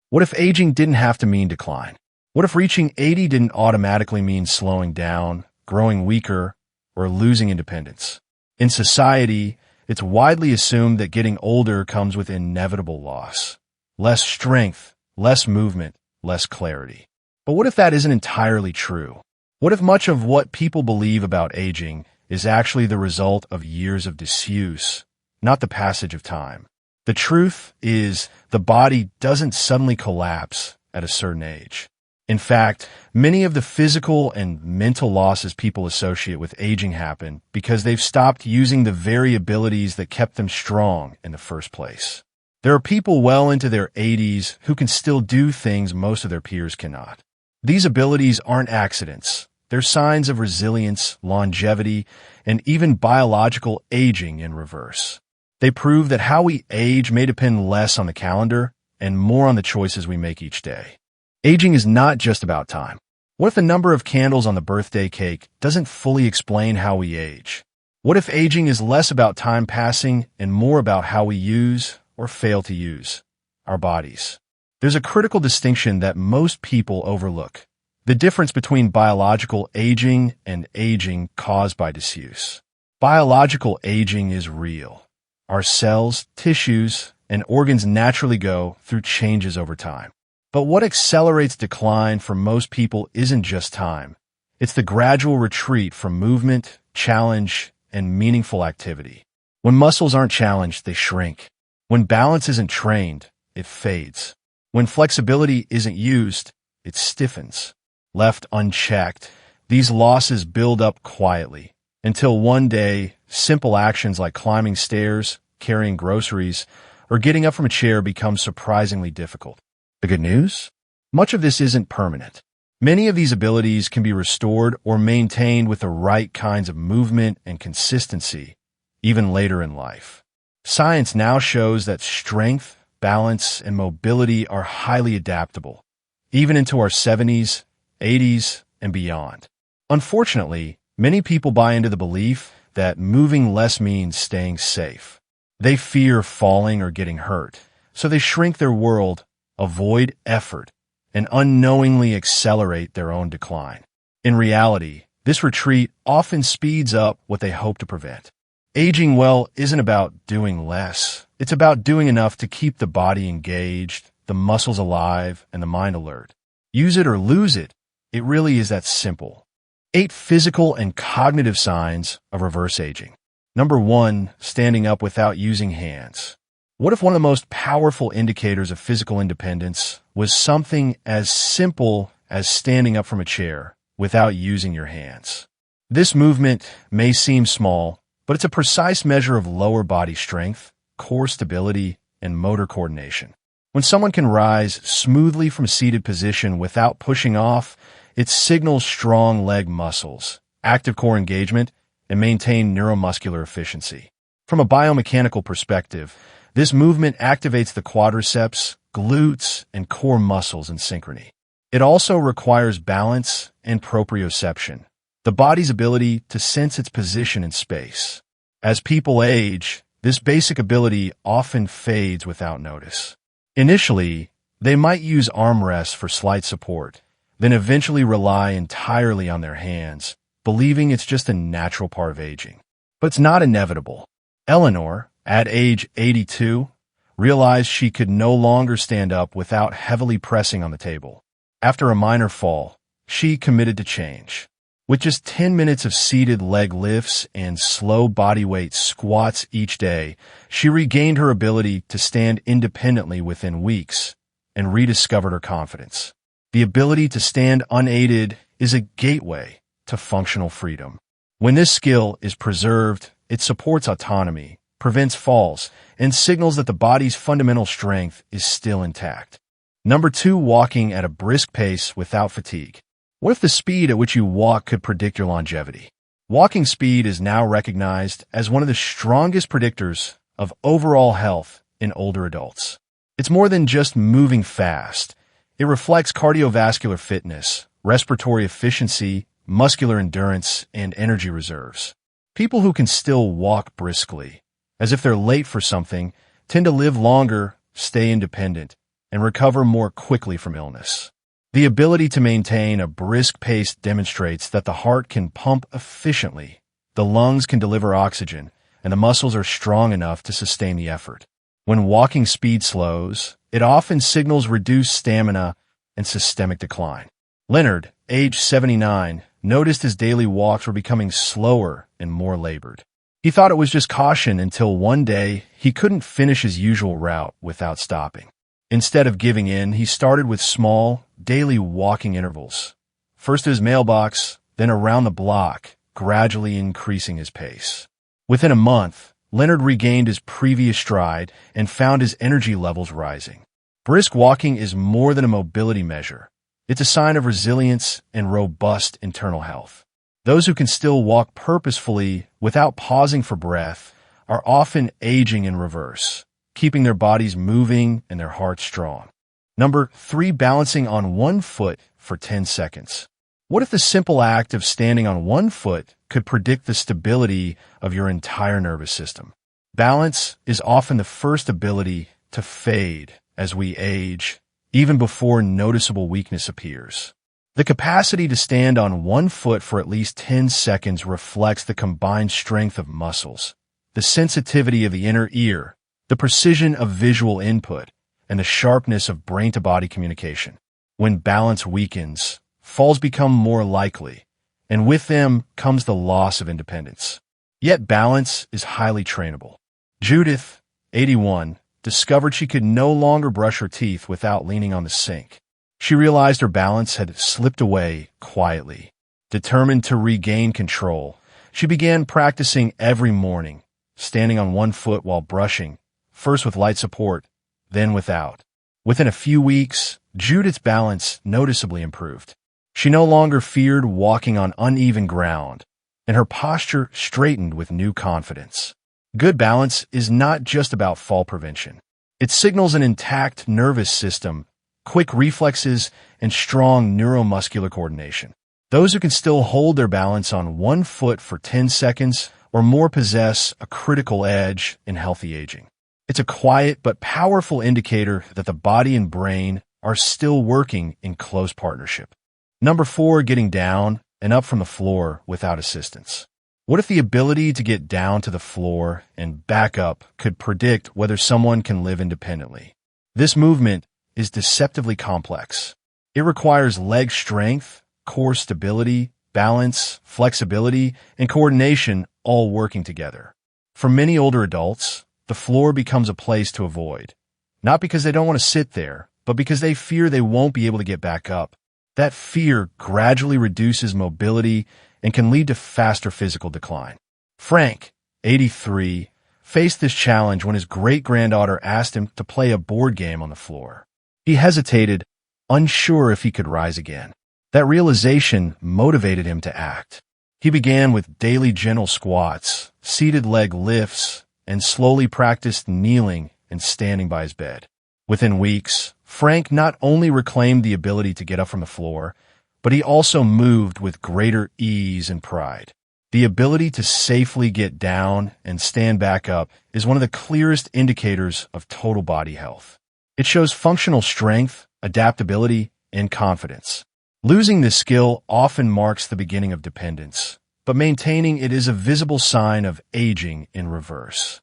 What if aging didn't have to mean decline? What if reaching 80 didn't automatically mean slowing down, growing weaker, or losing independence? In society, it's widely assumed that getting older comes with inevitable loss. Less strength, less movement, less clarity. But what if that isn't entirely true? What if much of what people believe about aging is actually the result of years of disuse, not the passage of time? The truth is, the body doesn't suddenly collapse at a certain age. In fact, many of the physical and mental losses people associate with aging happen because they've stopped using the very abilities that kept them strong in the first place. There are people well into their 80s who can still do things most of their peers cannot. These abilities aren't accidents. They're signs of resilience, longevity, and even biological aging in reverse. They prove that how we age may depend less on the calendar and more on the choices we make each day. Aging is not just about time. What if the number of candles on the birthday cake doesn't fully explain how we age? What if aging is less about time passing and more about how we use or fail to use our bodies? There's a critical distinction that most people overlook: the difference between biological aging and aging caused by disuse. Biological aging is real. Our cells, tissues, and organs naturally go through changes over time. But what accelerates decline for most people isn't just time. It's the gradual retreat from movement, challenge, and meaningful activity. When muscles aren't challenged, they shrink. When balance isn't trained, it fades. When flexibility isn't used, it stiffens. Left unchecked, these losses build up quietly, until one day, simple actions like climbing stairs, carrying groceries, or getting up from a chair become surprisingly difficult. The good news? Much of this isn't permanent. Many of these abilities can be restored or maintained with the right kinds of movement and consistency, even later in life. Science now shows that strength, balance, and mobility are highly adaptable, even into our 70s, 80s, and beyond. Unfortunately, many people buy into the belief that moving less means staying safe. They fear falling or getting hurt, so they shrink their world, avoid effort, and unknowingly accelerate their own decline. In reality, this retreat often speeds up what they hope to prevent. Aging well isn't about doing less. It's about doing enough to keep the body engaged, the muscles alive, and the mind alert. Use it or lose it. It really is that simple. 8 physical and cognitive signs of reverse aging. Number 1, standing up without using hands. What if one of the most powerful indicators of physical independence was something as simple as standing up from a chair without using your hands? This movement may seem small, but it's a precise measure of lower body strength, core stability, and motor coordination. When someone can rise smoothly from a seated position without pushing off, it signals strong leg muscles, active core engagement, and maintained neuromuscular efficiency. From a biomechanical perspective, this movement activates the quadriceps, glutes, and core muscles in synchrony. It also requires balance and proprioception, the body's ability to sense its position in space. As people age, this basic ability often fades without notice. Initially, they might use armrests for slight support, then eventually rely entirely on their hands, believing it's just a natural part of aging. But it's not inevitable. Eleanor, at age 82, realized she could no longer stand up without heavily pressing on the table. After a minor fall, she committed to change. With just 10 minutes of seated leg lifts and slow bodyweight squats each day, she regained her ability to stand independently within weeks and rediscovered her confidence. The ability to stand unaided is a gateway to functional freedom. When this skill is preserved, it supports autonomy, prevents falls, and signals that the body's fundamental strength is still intact. Number 2, walking at a brisk pace without fatigue. What if the speed at which you walk could predict your longevity? Walking speed is now recognized as one of the strongest predictors of overall health in older adults. It's more than just moving fast. It reflects cardiovascular fitness, respiratory efficiency, muscular endurance, and energy reserves. People who can still walk briskly, as if they're late for something, tend to live longer, stay independent, and recover more quickly from illness. The ability to maintain a brisk pace demonstrates that the heart can pump efficiently, the lungs can deliver oxygen, and the muscles are strong enough to sustain the effort. When walking speed slows, it often signals reduced stamina and systemic decline. Leonard, age 79, noticed his daily walks were becoming slower and more labored. He thought it was just caution until one day he couldn't finish his usual route without stopping. Instead of giving in, he started with small, daily walking intervals. First to his mailbox, then around the block, gradually increasing his pace. Within a month, Leonard regained his previous stride and found his energy levels rising. Brisk walking is more than a mobility measure. It's a sign of resilience and robust internal health. Those who can still walk purposefully without pausing for breath are often aging in reverse, keeping their bodies moving and their hearts strong. Number 3, balancing on one foot for 10 seconds. What if the simple act of standing on one foot could predict the stability of your entire nervous system? Balance is often the first ability to fade as we age, even before noticeable weakness appears. The capacity to stand on one foot for at least 10 seconds reflects the combined strength of muscles, the sensitivity of the inner ear, the precision of visual input, and the sharpness of brain-to-body communication. When balance weakens, falls become more likely, and with them comes the loss of independence. Yet balance is highly trainable. Judith, 81, discovered she could no longer brush her teeth without leaning on the sink. She realized her balance had slipped away quietly. Determined to regain control, she began practicing every morning, standing on one foot while brushing, first with light support, then without. Within a few weeks, Judith's balance noticeably improved. She no longer feared walking on uneven ground, and her posture straightened with new confidence. Good balance is not just about fall prevention. It signals an intact nervous system, quick reflexes, and strong neuromuscular coordination. Those who can still hold their balance on one foot for 10 seconds or more possess a critical edge in healthy aging. It's a quiet but powerful indicator that the body and brain are still working in close partnership. Number 4, getting down and up from the floor without assistance. What if the ability to get down to the floor and back up could predict whether someone can live independently? This movement is deceptively complex. It requires leg strength, core stability, balance, flexibility, and coordination all working together. For many older adults, the floor becomes a place to avoid, not because they don't want to sit there, but because they fear they won't be able to get back up. That fear gradually reduces mobility and can lead to faster physical decline. Frank, 83, faced this challenge when his great-granddaughter asked him to play a board game on the floor. He hesitated, unsure if he could rise again. That realization motivated him to act. He began with daily gentle squats, seated leg lifts, and slowly practiced kneeling and standing by his bed. Within weeks, Frank not only reclaimed the ability to get up from the floor, but he also moved with greater ease and pride. The ability to safely get down and stand back up is one of the clearest indicators of total body health. It shows functional strength, adaptability, and confidence. Losing this skill often marks the beginning of dependence, but maintaining it is a visible sign of aging in reverse.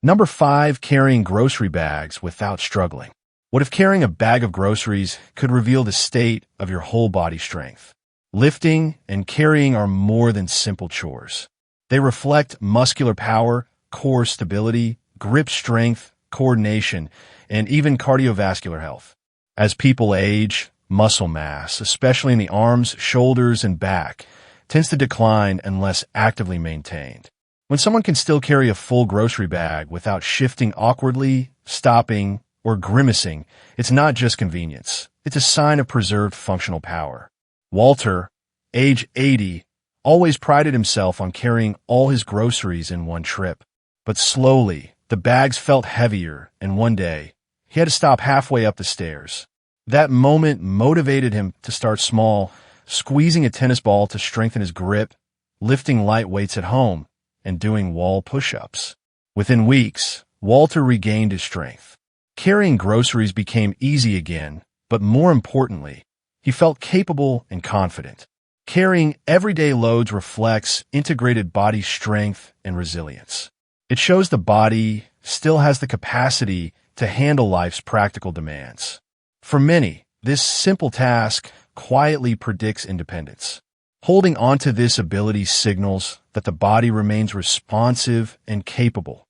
Number 5, carrying grocery bags without struggling. What if carrying a bag of groceries could reveal the state of your whole body strength? Lifting and carrying are more than simple chores. They reflect muscular power, core stability, grip strength, coordination, and even cardiovascular health. As people age, muscle mass, especially in the arms, shoulders, and back, tends to decline unless actively maintained. When someone can still carry a full grocery bag without shifting awkwardly, stopping, or grimacing, it's not just convenience. It's a sign of preserved functional power. Walter, age 80, always prided himself on carrying all his groceries in one trip. But slowly, the bags felt heavier, and one day, he had to stop halfway up the stairs. That moment motivated him to start small, squeezing a tennis ball to strengthen his grip, lifting light weights at home, and doing wall push-ups. Within weeks, Walter regained his strength. Carrying groceries became easy again, but more importantly, he felt capable and confident. Carrying everyday loads reflects integrated body strength and resilience. It shows the body still has the capacity to handle life's practical demands. For many, this simple task quietly predicts independence. Holding onto this ability signals that the body remains responsive and capable,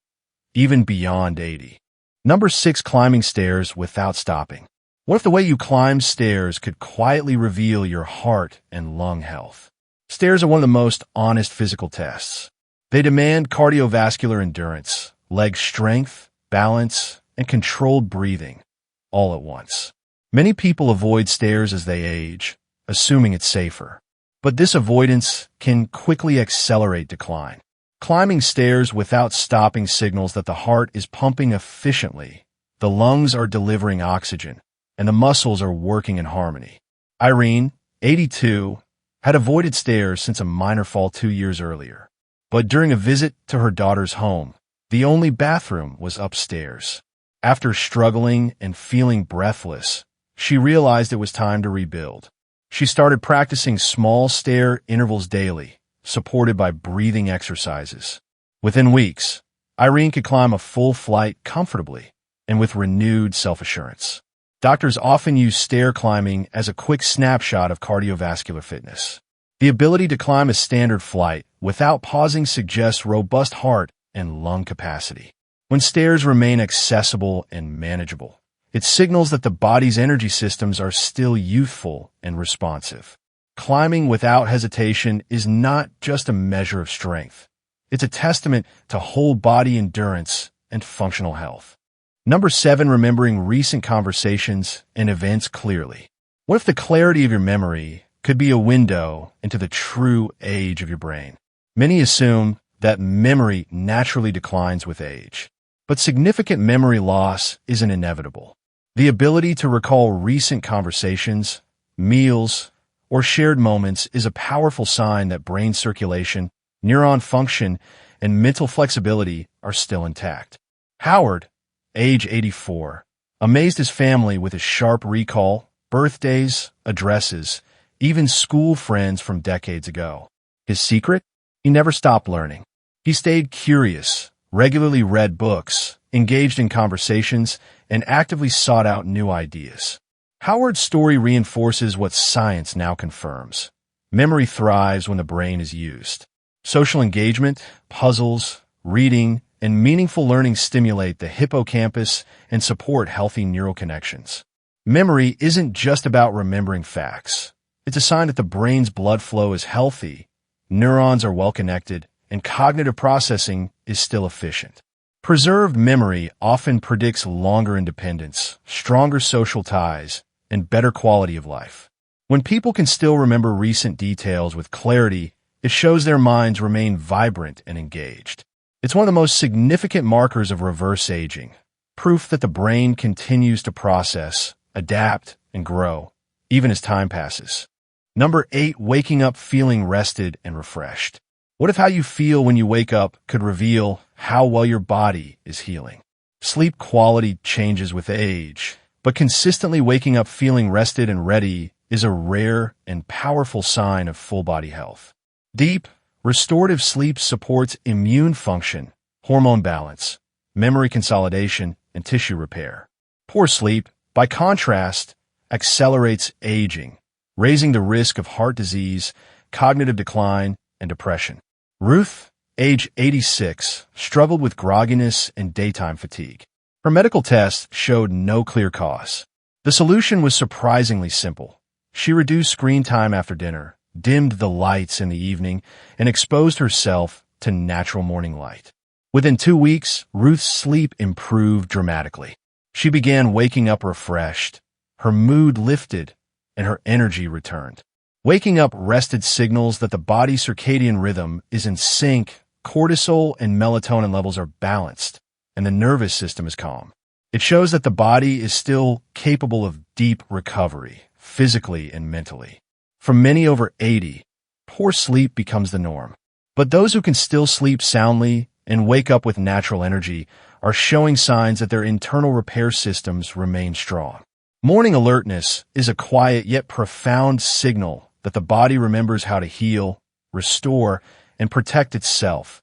even beyond 80. Number 6. Climbing stairs without stopping. What if the way you climb stairs could quietly reveal your heart and lung health? Stairs are one of the most honest physical tests. They demand cardiovascular endurance, leg strength, balance, and controlled breathing, all at once. Many people avoid stairs as they age, assuming it's safer. But this avoidance can quickly accelerate decline. Climbing stairs without stopping signals that the heart is pumping efficiently, the lungs are delivering oxygen, and the muscles are working in harmony. Irene, 82, had avoided stairs since a minor fall 2 years earlier. But during a visit to her daughter's home, the only bathroom was upstairs. After struggling and feeling breathless, she realized it was time to rebuild. She started practicing small stair intervals daily, supported by breathing exercises. Within weeks, Irene could climb a full flight comfortably and with renewed self-assurance. Doctors often use stair climbing as a quick snapshot of cardiovascular fitness. The ability to climb a standard flight without pausing suggests robust heart and lung capacity. When stairs remain accessible and manageable, it signals that the body's energy systems are still youthful and responsive. Climbing without hesitation is not just a measure of strength. It's a testament to whole body endurance and functional health. Number 7. Remembering recent conversations and events clearly. What if the clarity of your memory could be a window into the true age of your brain? Many assume that memory naturally declines with age, but significant memory loss isn't inevitable. The ability to recall recent conversations, meals, or shared moments is a powerful sign that brain circulation, neuron function, and mental flexibility are still intact. Howard, age 84, amazed his family with his sharp recall, birthdays, addresses, even school friends from decades ago. His secret? He never stopped learning. He stayed curious, regularly read books, engaged in conversations, and actively sought out new ideas. Howard's story reinforces what science now confirms. Memory thrives when the brain is used. Social engagement, puzzles, reading, and meaningful learning stimulate the hippocampus and support healthy neural connections. Memory isn't just about remembering facts. It's a sign that the brain's blood flow is healthy, neurons are well connected, and cognitive processing is still efficient. Preserved memory often predicts longer independence, stronger social ties, and better quality of life. When people can still remember recent details with clarity, it shows their minds remain vibrant and engaged. It's one of the most significant markers of reverse aging, proof that the brain continues to process, adapt, and grow, even as time passes. Number 8. Waking up feeling rested and refreshed. What if how you feel when you wake up could reveal how well your body is healing? Sleep quality changes with age, but consistently waking up feeling rested and ready is a rare and powerful sign of full body health. Deep, restorative sleep supports immune function, hormone balance, memory consolidation, and tissue repair. Poor sleep, by contrast, accelerates aging, raising the risk of heart disease, cognitive decline, and depression. Ruth, age 86, struggled with grogginess and daytime fatigue. Her medical tests showed no clear cause. The solution was surprisingly simple. She reduced screen time after dinner, dimmed the lights in the evening, and exposed herself to natural morning light. Within 2 weeks, Ruth's sleep improved dramatically. She began waking up refreshed, her mood lifted, and her energy returned. Waking up rested signals that the body's circadian rhythm is in sync, cortisol and melatonin levels are balanced, and the nervous system is calm. It shows that the body is still capable of deep recovery, physically and mentally. For many over 80, poor sleep becomes the norm. But those who can still sleep soundly and wake up with natural energy are showing signs that their internal repair systems remain strong. Morning alertness is a quiet yet profound signal that the body remembers how to heal, restore, and protect itself,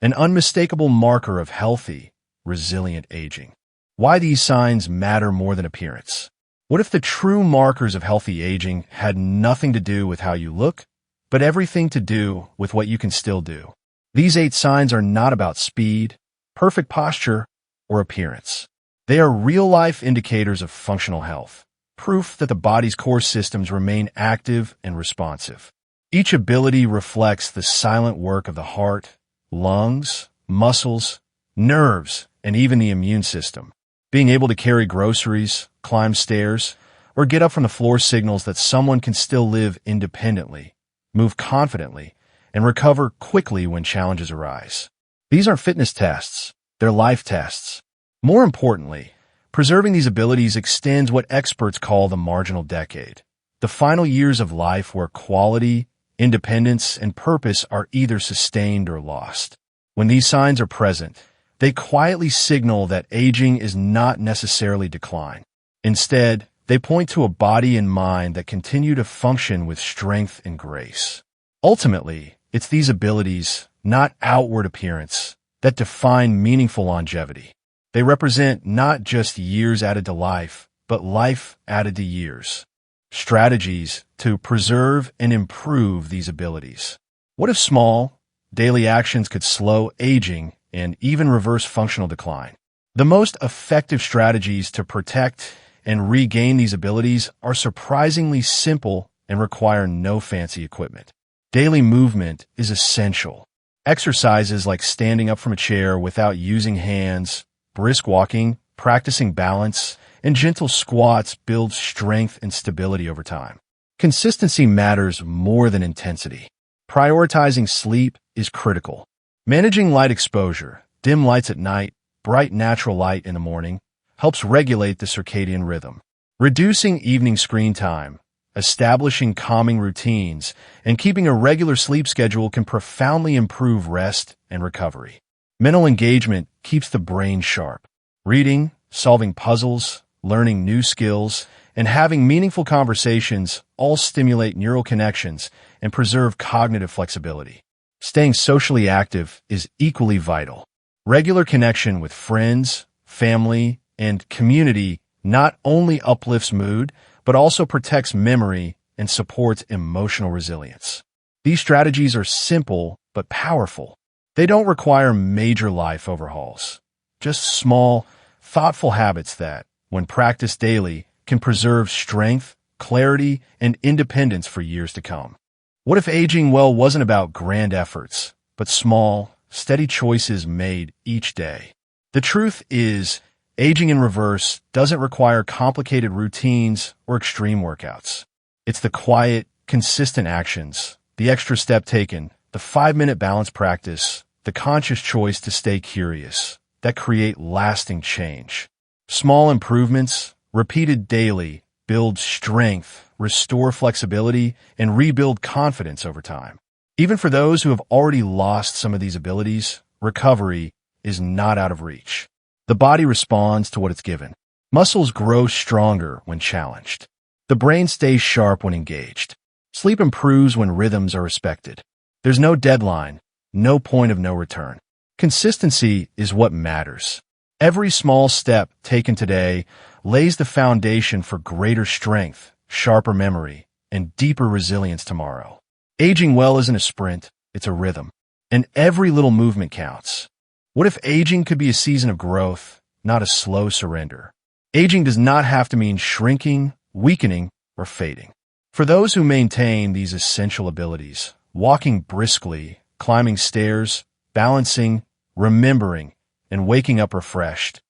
an unmistakable marker of healthy, resilient aging. Why these signs matter more than appearance? What if the true markers of healthy aging had nothing to do with how you look, but everything to do with what you can still do? These 8 signs are not about speed, perfect posture, or appearance. They are real-life indicators of functional health, proof that the body's core systems remain active and responsive. Each ability reflects the silent work of the heart, lungs, muscles, nerves, and even the immune system. Being able to carry groceries, climb stairs, or get up from the floor signals that someone can still live independently, move confidently, and recover quickly when challenges arise. These aren't fitness tests, they're life tests. More importantly, preserving these abilities extends what experts call the marginal decade, the final years of life where quality, independence, and purpose are either sustained or lost. When these signs are present, they quietly signal that aging is not necessarily decline. Instead, they point to a body and mind that continue to function with strength and grace. Ultimately, it's these abilities, not outward appearance, that define meaningful longevity. They represent not just years added to life, but life added to years. Strategies to preserve and improve these abilities. What if small, daily actions could slow aging and even reverse functional decline? The most effective strategies to protect and regain these abilities are surprisingly simple and require no fancy equipment. Daily movement is essential. Exercises like standing up from a chair without using hands, brisk walking, practicing balance, and gentle squats build strength and stability over time. Consistency matters more than intensity. Prioritizing sleep is critical. Managing light exposure, dim lights at night, bright natural light in the morning, helps regulate the circadian rhythm. Reducing evening screen time, establishing calming routines, and keeping a regular sleep schedule can profoundly improve rest and recovery. Mental engagement keeps the brain sharp. Reading, solving puzzles, learning new skills, and having meaningful conversations all stimulate neural connections and preserve cognitive flexibility. Staying socially active is equally vital. Regular connection with friends, family, and community not only uplifts mood, but also protects memory and supports emotional resilience. These strategies are simple but powerful. They don't require major life overhauls, just small, thoughtful habits that, when practiced daily, can preserve strength, clarity, and independence for years to come. What if aging well wasn't about grand efforts, but small, steady choices made each day? The truth is, aging in reverse doesn't require complicated routines or extreme workouts. It's the quiet, consistent actions, the extra step taken, the 5-minute balance practice, the conscious choice to stay curious, that create lasting change. Small improvements, repeated daily, build strength, restore flexibility, and rebuild confidence over time. Even for those who have already lost some of these abilities, recovery is not out of reach. The body responds to what it's given. Muscles grow stronger when challenged. The brain stays sharp when engaged. Sleep improves when rhythms are respected. There's no deadline, no point of no return. Consistency is what matters. Every small step taken today lays the foundation for greater strength, sharper memory, and deeper resilience tomorrow. Aging well isn't a sprint, it's a rhythm. And every little movement counts. What if aging could be a season of growth, not a slow surrender? Aging does not have to mean shrinking, weakening, or fading. For those who maintain these essential abilities, walking briskly, climbing stairs, balancing, remembering, and waking up refreshed,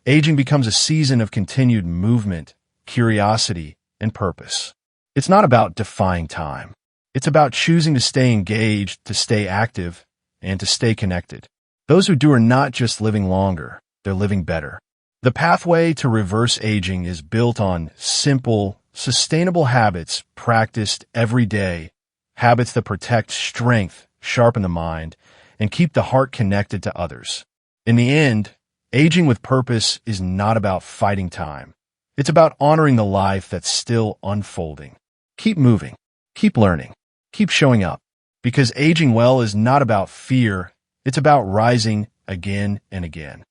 aging becomes a season of continued movement, curiosity, and purpose. It's not about defying time. It's about choosing to stay engaged, to stay active, and to stay connected. Those who do are not just living longer, they're living better. The pathway to reverse aging is built on simple, sustainable habits practiced every day, habits that protect strength, sharpen the mind, and keep the heart connected to others. In the end, Aging with purpose is not about fighting time. It's about honoring the life that's still unfolding. Keep moving, keep learning, keep showing up. Because aging well is not about fear, it's about rising again and again.